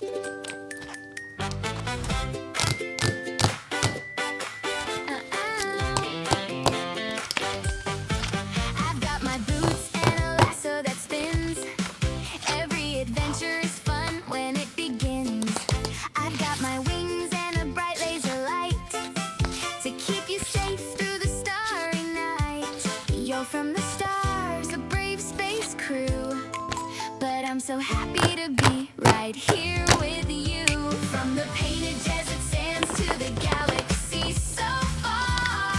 I've got my boots and a lasso that spins. Every adventure is fun when it begins. I've got my wings and a bright laser light to keep you safe through the starry night. You're from the stars, a brave space crew, but I'm so happy to be right here with you. From the painted desert sands to the galaxy so far,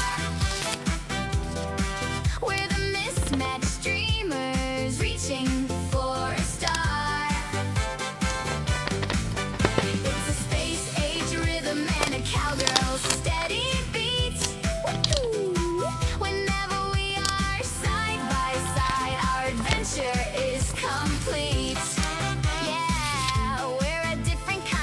we're the mismatched dreamers reaching for a star. It's a space age rhythm and a cowgirl's steady beat. Woo! Whenever we are side by side, our adventure is complete. Yeah, we're a different kind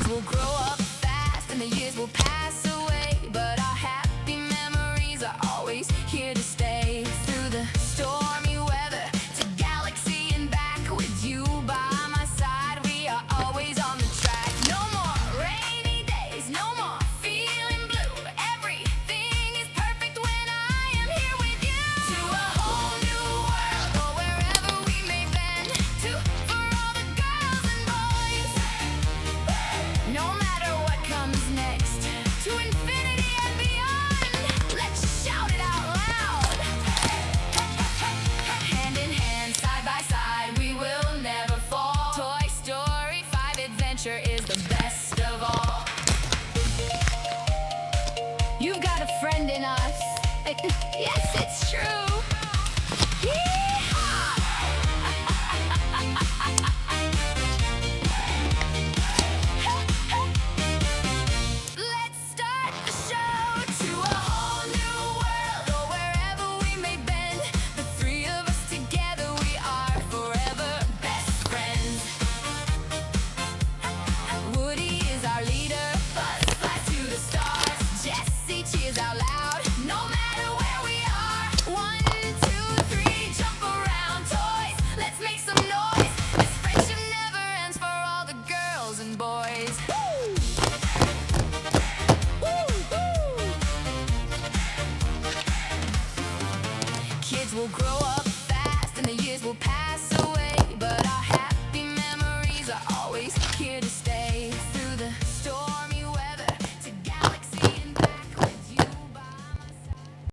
Kids will grow up fast and the years will pass away, but our happy memories are always here to stay. Through the stormy weather, to galaxy and back, with you by my side, we are always on the track. No more rainy days, no more feeling blue. Everything is perfect when I am here with you. To a whole new world, or wherever we may bend. For all the girls and boys, no matter what comes next, to infinity and beyond. Let's shout it out loud. Hand in hand, side by side, we will never fall. Toy Story 5 Adventure is the best of all. You've got a friend in us. Yes, it's true. Yeehaw! Let's start the show. To a whole new world, or wherever we may bend. The three of us together, we are forever best friends. Woody is our leader, Buzz flies to the stars. Jessie cheers out loud, no matter where we are. 1, 2, 3, jump around, toys. Let's make some noise. This friendship never ends for all the girls and boys. Kids will grow up fast and the years will pass away, but our happy memories are always here to stay.